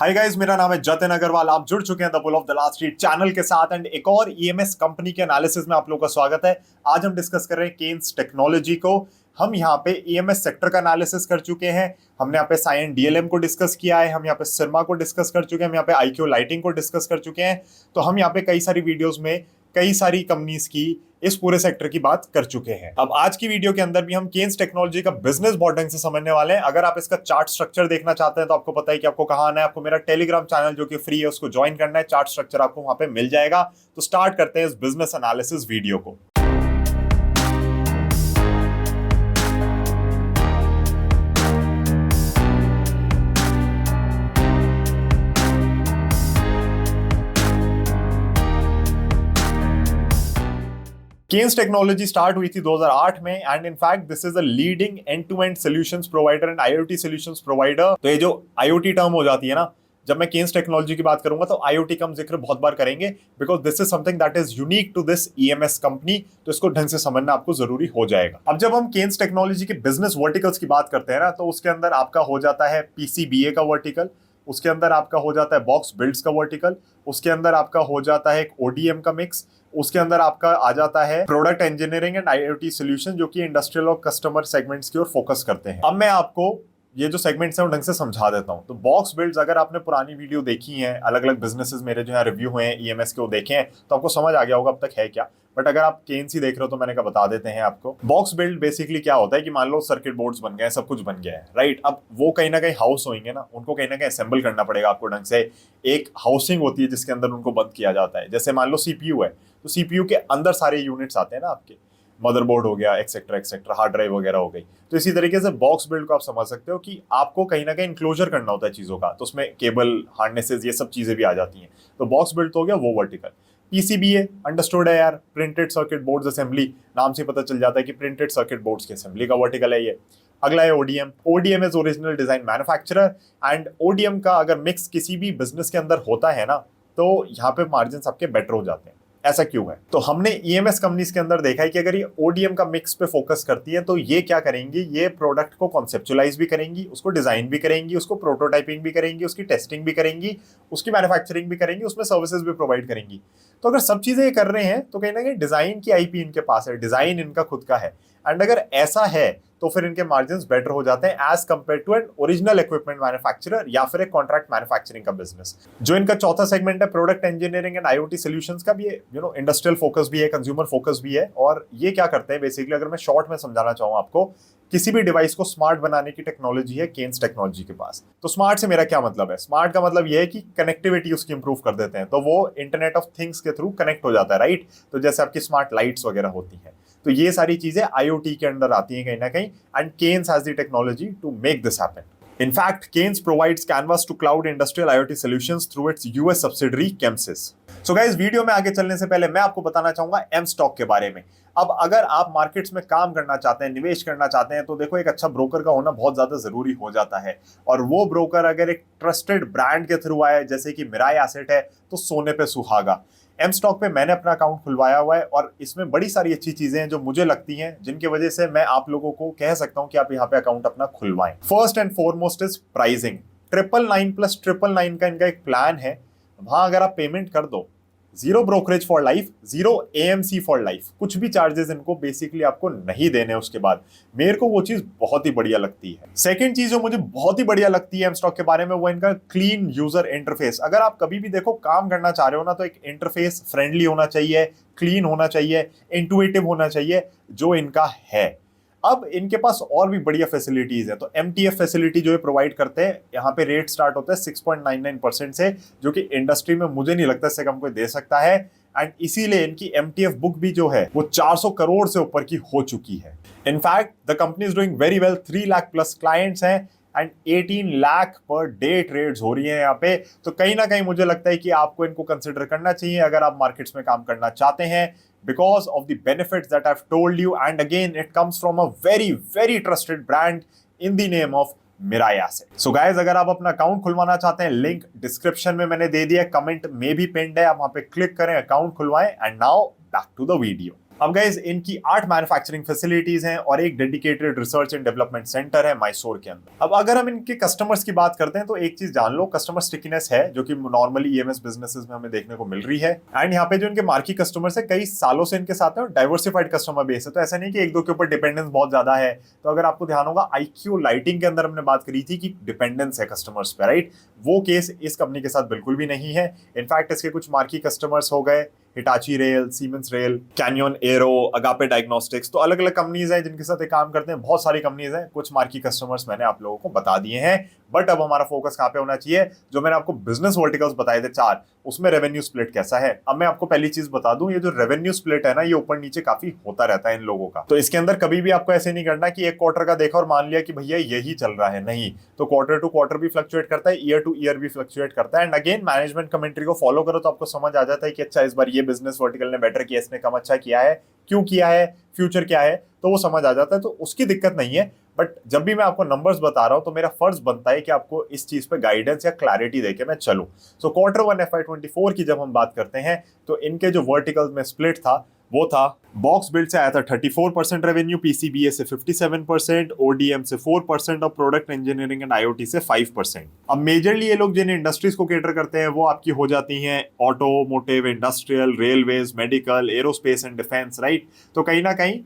Hi guys, मेरा नाम है जतिन अग्रवाल। आप जुड़ चुके हैं the bull of the last street channel के साथ एंड एक और ईएमएस कंपनी के एनालिसिस में आप लोगों का स्वागत है। आज हम डिस्कस कर रहे हैं केन्स टेक्नोलॉजी को। हम यहाँ पे ईएमएस सेक्टर का एनालिसिस कर चुके हैं। हमने यहाँ पे साइन डीएलएम को डिस्कस किया है, हम यहाँ पे सिरमा को डिस्कस कर चुके हैं, हम यहाँ पे आईक्यू लाइटिंग को डिस्कस कर चुके हैं। तो हम यहाँ पे कई सारी वीडियोस में कई सारी कंपनीज की इस पूरे सेक्टर की बात कर चुके हैं। अब आज की वीडियो के अंदर भी हम केन्स टेक्नोलॉजी का बिजनेस बहुत ढंग से समझने वाले हैं। अगर आप इसका चार्ट स्ट्रक्चर देखना चाहते हैं तो आपको पता है कि आपको कहाँ आना है। आपको मेरा टेलीग्राम चैनल जो कि फ्री है उसको ज्वाइन करना है। चार्ट स्ट्रक्चर आपको वहां पे मिल जाएगा। तो स्टार्ट करते हैं इस बिजनेस एनालिसिस वीडियो को। केन्स टेक्नोलॉजी स्टार्ट हुई थी 2008 में and in fact this is a leading end to end solutions provider and IoT solutions provider. तो ये जो आईओटी टर्म हो जाती है ना, जब मैं केन्स टेक्नोलॉजी की बात करूंगा तो आईओटी का हम जिक्र बहुत बार करेंगे because this is something that is unique to this EMS company. तो इसको ढंग से समझना आपको जरूरी हो जाएगा। अब जब हम केन्स टेक्नोलॉजी के बिजनेस वर्टिकल्स की बात करते हैं ना, तो उसके अंदर आपका हो जाता है पीसीबीए का वर्टिकल, उसके अंदर आपका हो जाता है बॉक्स बिल्ड्स का वर्टिकल, उसके अंदर आपका हो जाता है एक ओडीएम का मिक्स, उसके अंदर आपका आ जाता है product engineering and IoT solution जो कि इंडस्ट्रियल और कस्टमर सेगमेंट्स की ओर फोकस करते हैं। अब मैं आपको ये जो सेगमेंट्स हैं वो ढंग से समझा देता हूं। तो बॉक्स बिल्ड्स, अगर आपने पुरानी वीडियो देखी है, अलग अलग बिजनेसेस मेरे जो है रिव्यू हुए हैं ईएमएस के, वो देखे हैं तो आपको समझ आ गया होगा अब तक है क्या। बट अगर आप केन्स ही देख रहे हो तो मैंने कहा बता देते हैं आपको। बॉक्स बिल्ड बेसिकली क्या होता है कि मान लो सर्किट बोर्ड्स बन गए, सब कुछ बन गया है, राइट। अब वो कहीं ना कहीं हाउस होंगे ना, उनको कहीं ना कहीं असेंबल करना पड़ेगा आपको ढंग से। एक हाउसिंग होती है जिसके अंदर उनको बंद किया जाता है। जैसे मान लो सीपीयू है, तो सीपीयू के अंदर सारे यूनिट्स आते हैं ना, आपके मदरबोर्ड हो गया, एक्सेट्रा, हार्ड ड्राइव वगैरह हो गई। तो इसी तरीके से बॉक्स बिल्ड को आप समझ सकते हो कि आपको कहीं ना कहीं इंक्लोजर करना होता है चीजों का, तो उसमें केबल, हार्नेसेस, ये सब चीजें भी आ जाती हैं। तो बॉक्स बिल्ड तो हो गया वो वर्टिकल। पीसीबीए अंडरस्टूड है यार, प्रिंटेड सर्किट बोर्ड्स असेंबली, नाम से पता चल जाता है कि प्रिंटेड सर्किट बोर्ड्स की असेंबली का वर्टिकल है ये। अगला है ODM. ODM is original design manufacturer and ODM का अगर मिक्स किसी भी बिजनेस के अंदर होता है ना, तो यहाँ पे मार्जिन आपके बेटर हो जाते हैं। ऐसा क्यों है? तो हमने ईएमएस कंपनीज के अंदर देखा है कि अगर ये ओडीएम का मिक्स पे फोकस करती है तो ये क्या करेंगी, ये प्रोडक्ट को कॉन्सेप्चुअलाइज भी करेंगी, उसको डिजाइन भी करेंगी, उसको प्रोटोटाइपिंग भी करेंगी, उसकी टेस्टिंग भी करेंगी, उसकी मैन्युफैक्चरिंग भी करेंगी, उसमें सर्विसेज भी प्रोवाइड करेंगी। तो अगर सब चीजें ये कर रहे हैं तो कहीं ना कहीं डिजाइन की आईपी इनके पास है, डिजाइन इनका खुद का है। एंड अगर ऐसा है तो फिर इनके मार्जिन बेटर हो जाते हैं as compare to an original equipment manufacturer या फिर एक कॉन्ट्रैक्ट मैन्युफैक्चरिंग का बिजनेस। जो इनका चौथा सेगमेंट है product engineering and IoT solutions का भी है, इंडस्ट्रियल फोकस भी है, कंज्यूमर फोकस भी है। और ये क्या करते हैं बेसिकली, अगर मैं शॉर्ट में समझाना चाहूँ आपको, किसी भी डिवाइस को स्मार्ट बनाने की टेक्नोलॉजी है केन्स टेक्नोलॉजी के पास। तो स्मार्ट से मेरा क्या मतलब है? स्मार्ट का मतलब ये है कि कनेक्टिविटी उसकी इंप्रूव कर देते हैं, तो वो इंटरनेट ऑफ थिंग्स के थ्रू कनेक्ट हो जाता है, राइट। तो जैसे आपकी स्मार्ट लाइट्स वगैरह होती हैं, तो ये सारी चीजें आईओटी के अंडर आती हैं कहीं ना कहीं। And Kaynes has the technology to make this happen. In fact, Kaynes provides canvas to cloud industrial IoT solutions through its US subsidiary Kemsys. So guys, video में आगे चलने से पहले मैं आपको बताना चाहूंगा एम स्टॉक के बारे में। अब अगर आप मार्केट्स में काम करना चाहते हैं, निवेश करना चाहते हैं, तो देखो एक अच्छा ब्रोकर का होना बहुत ज्यादा जरूरी हो जाता है। और वो ब्रोकर अगर एक ट्रस्टेड ब्रांड के थ्रू आए, जैसे कि मिराई एसेट है, तो सोने पे सुहागा। एम स्टॉक पे मैंने अपना अकाउंट खुलवाया हुआ है और इसमें बड़ी सारी अच्छी चीजें हैं जो मुझे लगती हैं, जिनकी वजह से मैं आप लोगों को कह सकता हूं कि आप यहाँ पे अकाउंट अपना खुलवाएं। First and foremost is pricing. 999 plus 999 का इनका एक प्लान है। वहां अगर आप पेमेंट कर दो, zero brokerage for life, zero AMC for life, कुछ भी चार्जेस इनको बेसिकली आपको नहीं देने। उसके बाद मेरे को वो चीज बहुत ही बढ़िया लगती है। सेकंड चीज जो मुझे बहुत ही बढ़िया लगती है एम स्टॉक के बारे में, वो इनका क्लीन यूजर इंटरफेस। अगर आप कभी भी देखो काम करना चाह रहे हो ना, तो एक इंटरफेस फ्रेंडली होना चाहिए, क्लीन होना चाहिए, इंटुइटिव होना चाहिए, जो इनका है। अब इनके पास और भी बढ़िया फैसिलिटीज है। तो एमटीएफ फैसिलिटी जो है प्रोवाइड करते हैं, यहाँ पे रेट स्टार्ट होता है 6.99% से, जो कि इंडस्ट्री में मुझे नहीं लगता इससे कम कोई दे सकता है। एंड इसीलिए इनकी एमटीएफ बुक भी जो है वो 400 करोड़ से ऊपर की हो चुकी है। In fact the company is doing very well, 3 lakh plus clients हैं and 18 lakh per day trades हो रही हैं यहाँ पे। तो कहीं ना कहीं मुझे लगता है कि आपको इनको कंसिडर करना चाहिए अगर आप मार्केट्स में काम करना चाहते हैं, because of the benefits that I've told you, and again it comes from a very trusted brand in the name of Mirai Asset. So guys, अगर आप अपना अकाउंट खुलवाना चाहते हैं, लिंक डिस्क्रिप्शन में मैंने दे दिया, कमेंट में भी पिन्ड है, आप वहां पे क्लिक करें, अकाउंट खुलवाएं। And now back to the video. अब गाइस इनकी 8 मैन्युफैक्चरिंग फैसिलिटीज हैं और एक dedicated research and development centre है मैसूर के अंदर। अब अगर हम इनके कस्टमर्स की बात करते हैं तो एक चीज जान लो, कस्टमर स्टिकीनेस है जो कि नॉर्मली ईएमएस बिजनेसेस में हमें देखने को मिल रही है। एंड यहाँ पे जो इनके मार्की कस्टमर्स है कई सालों से इनके साथ है और डाइवर्सिफाइड कस्टमर बेस है, तो ऐसा नहीं कि एक दो के ऊपर डिपेंडेंस बहुत ज्यादा है। तो अगर आपको ध्यान होगा आईक्यू लाइटिंग के अंदर हमने बात करी थी कि डिपेंडेंस है कस्टमर्स पे, राइट? वो केस इस कंपनी के साथ बिल्कुल भी नहीं है। इनफैक्ट इसके कुछ मार्की कस्टमर्स हो गए Hitachi rail, siemens rail, canyon arrow, agape diagnostics, तो अलग अलग कंपनीज हैं जिनके साथ ये काम करते हैं। बहुत सारी कंपनीज हैं, कुछ मार्की कस्टमर्स मैंने आप लोगों को बता दिए हैं। बट अब हमारा फोकस कहाँ पे होना चाहिए? जो मैंने आपको बिजनेस वर्टिकल्स बताए थे 4, उसमें रेवेन्यू स्प्लिट कैसा है। अब मैं आपको पहली चीज बता दूं, ये जो रेवेन्यू स्प्लिट है ना, ये ऊपर नीचे काफी होता रहता है इन लोगों का। तो इसके अंदर कभी भी आपको ऐसे नहीं करना कि एक क्वार्टर का देखा और मान लिया कि भैया यही चल रहा है, नहीं। तो क्वार्टर टू क्वार्टर भी फ्लक्चुएट करता है, ईयर टू ईयर भी फ्लक्चुएट करता है। एंड अगेन मैनेजमेंट कमेंट्री को फॉलो करो तो आपको समझ आ जाता है कि अच्छा इस बार ये बिजनेस वर्टिकल ने बेटर किया, इसने कम अच्छा किया है, क्यों किया है, फ्यूचर क्या है, तो वो समझ आ जाता है। तो उसकी दिक्कत नहीं है। बट जब भी मैं आपको नंबर्स बता रहा हूं तो मेरा फर्ज बनता है कि आपको इस चीज पे गाइडेंस या क्लैरिटी देके मैं चलूं। सो क्वार्टर 1 FY24 की जब हम बात करते हैं तो इनके जो वर्टिकल्स में स्प्लिट था वो था, बॉक्स बिल्ड से आया था 34% रेवेन्यू, पीसीबीए से 57%, ओडीएम से 4% और प्रोडक्ट इंजीनियरिंग एंड आईओटी से 5%। अब मेजरली ये लोग जिन इंडस्ट्रीज को केटर करते हैं वो आपकी हो जाती हैं automotive, industrial, railways, medical, aerospace and defence, right? तो कहीं ना कहीं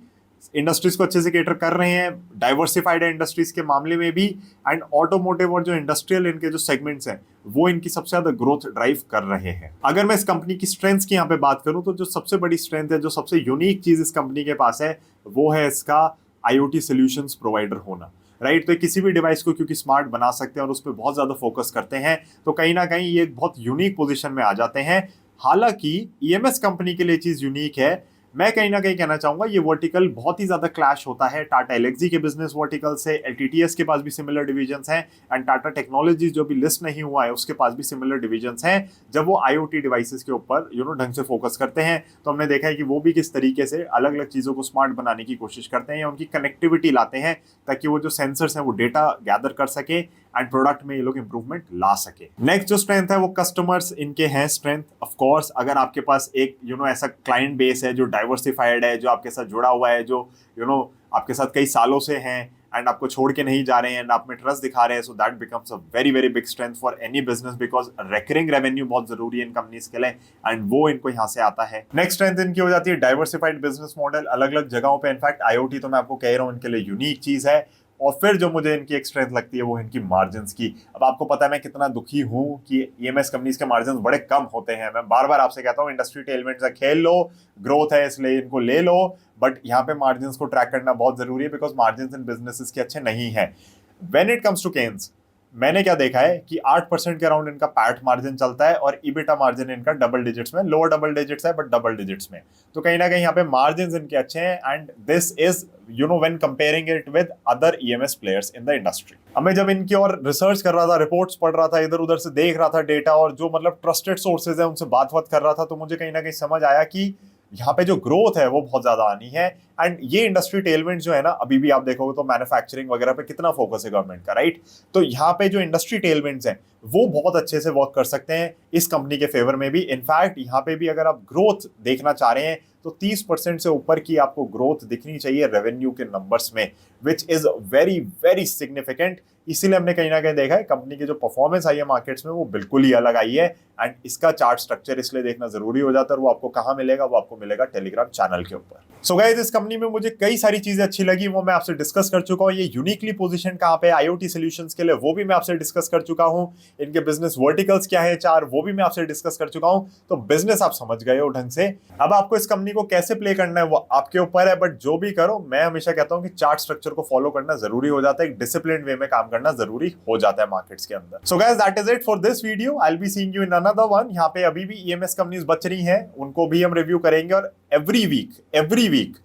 इंडस्ट्रीज को अच्छे से केटर कर रहे हैं, डाइवर्सिफाइड है इंडस्ट्रीज के मामले में भी। एंड ऑटोमोटिव और जो इंडस्ट्रियल इनके जो सेगमेंट्स हैं वो इनकी सबसे ज्यादा ग्रोथ ड्राइव कर रहे हैं। अगर मैं इस कंपनी की स्ट्रेंथ्स की यहाँ पे बात करूं तो जो सबसे बड़ी स्ट्रेंथ है, जो सबसे यूनिक चीज इस कंपनी के पास है, वो है इसका आईओटी सॉल्यूशंस प्रोवाइडर होना, राइट? तो किसी भी डिवाइस को क्योंकि स्मार्ट बना सकते हैं और उस पर बहुत ज्यादा फोकस करते हैं, तो कहीं ना कहीं ये बहुत यूनिक पोजिशन में आ जाते हैं। हालांकि ईएमएस कंपनी के लिए चीज यूनिक है, मैं कहीं ना कहीं कहना चाहूंगा ये वर्टिकल बहुत ही ज्यादा क्लैश होता है टाटा एलएक्सी के बिजनेस वर्टिकल से। एलटीटीएस के पास भी सिमिलर डिविजन्स हैं एंड टाटा टेक्नोलॉजीज जो भी लिस्ट नहीं हुआ है उसके पास भी सिमिलर डिविजन्स हैं। जब वो आईओटी डिवाइसेस के ऊपर ढंग से फोकस करते हैं तो हमने देखा है कि वो भी किस तरीके से अलग अलग चीजों को स्मार्ट बनाने की कोशिश करते हैं या उनकी कनेक्टिविटी लाते हैं ताकि वो जो सेंसर्स हैं वो डेटा गैदर कर सके एंड प्रोडक्ट में ये लोग इंप्रूवमेंट ला सके। नेक्स्ट जो स्ट्रेंथ है वो कस्टमर्स इनके हैं स्ट्रेंथ। ऑफ कोर्स अगर आपके पास एक ऐसा क्लाइंट बेस है जो डाइवर्सिफाइड है, जो आपके साथ जुड़ा हुआ है, जो आपके साथ कई सालों से हैं एंड आपको छोड़ के नहीं जा रहे हैं एंड आप में ट्रस्ट दिखा रहे हैं, so that becomes a very very big strength for any business, because recurring revenue बहुत जरूरी है इन कंपनीज के लिए एंड वो इनको यहाँ से आता है। नेक्स्ट स्ट्रेंथ इनकी हो जाती है डाइवर्सिफाइड बिजनेस मॉडल, अलग अलग जगहों पे। इनफैक्ट आईओटी तो मैं आपको कह रहा हूँ इनके लिए यूनिक चीज है। और फिर जो मुझे इनकी एक स्ट्रेंथ लगती है वो इनकी मार्जिन्स की। अब आपको पता है मैं कितना दुखी हूं कि ईएमएस कंपनीज के मार्जिन्स बड़े कम होते हैं। मैं बार बार आपसे कहता हूं इंडस्ट्री टेलमेंट से खेल लो, ग्रोथ है इसलिए इनको ले लो, बट यहाँ पे मार्जिन्स को ट्रैक करना बहुत जरूरी है बिकॉज मार्जिन्स इन बिजनेसेस के अच्छे नहीं है। When it comes to Kaynes, मैंने क्या देखा है कि 8% के अराउंड इनका पैट मार्जिन चलता है और ईबिटा मार्जिन इनका डबल डिजिट्स में, लोअर डबल डिजिट्स है बट डबल डिजिट्स में। तो कहीं ना कहीं यहाँ पे मार्जिन इनके अच्छे हैं and this is when comparing it with other EMS players in the industry. अब मैं जब इनकी और रिसर्च कर रहा था, रिपोर्ट्स पढ़ रहा था, इधर उधर से देख रहा था डेटा और जो मतलब ट्रस्टेड सोर्सेज है उनसे बात कर रहा था, तो मुझे कहीं ना कहीं समझ आया कि यहाँ पे जो ग्रोथ है वो बहुत ज्यादा आनी है। एंड ये इंडस्ट्री टेलमेंट जो है ना, अभी भी आप देखोगे तो मैन्युफैक्चरिंग वगैरह पे कितना फोकस है गवर्नमेंट का, राइट? तो यहाँ पे जो इंडस्ट्री टेलमेंट्स हैं वो बहुत अच्छे से वर्क कर सकते हैं इस कंपनी के फेवर में भी। इनफैक्ट यहाँ पे भी अगर आप ग्रोथ देखना चाह रहे हैं तो 30% से ऊपर की आपको ग्रोथ दिखनी चाहिए रेवेन्यू के नंबर्स में, which is very very significant. इसीलिए हमने कहीं ना कहीं देखा है कंपनी की जो परफॉर्मेंस आई है मार्केट्स में वो बिल्कुल ही अलग आई है एंड इसका चार्ट स्ट्रक्चर इसलिए देखना जरूरी हो जाता है। और वो आपको कहाँ मिलेगा? वो आपको मिलेगा टेलीग्राम चैनल के ऊपर। सो गाइस, इस कंपनी में मुझे कई सारी चीजें अच्छी लगी, वो मैं आपसे डिस्कस कर चुका हूँ। ये यूनिकली पोजीशन कहाँ पे आईओटी सॉल्यूशंस के लिए वो भी मैं आपसे डिस्कस कर चुका हूँ। इनके बिजनेस वर्टिकल्स क्या है 4, वो भी मैं आपसे डिस्कस कर चुका हूँ। तो बिजनेस आप समझ गए हो ढंग से। अब आपको इस कंपनी को कैसे प्ले करना है वो आपके ऊपर है, बट जो भी करो मैं हमेशा कहता हूँ कि चार्ट स्ट्रक्चर को फॉलो करना जरूरी हो जाता है, एक डिसिप्लिन वे में काम करना जरूरी हो जाता है मार्केट्स के अंदर। So guys, that is it for this video. I will be seeing you in another one. यहाँ पे अभी भी ईएमएस कंपनीज बच रही हैं, उनको भी हम रिव्यू करेंगे और every week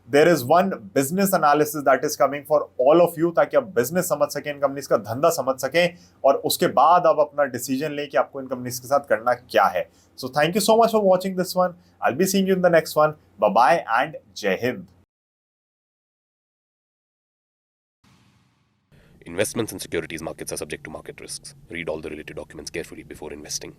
there is one business analysis that is coming for all of you, ताकि आप बिजनेस समझ सकें, इन कंपनीज का धंधा समझ सकें और उसके बाद आप अपना डिसीजन लें कि आपको इन कंपनीज के साथ करना क्या है। So thank you so much for watching this one. I will be seeing you in the next one. Bye bye and जय हिंद। Investments in securities markets are subject to market risks. Read all the related documents carefully before investing.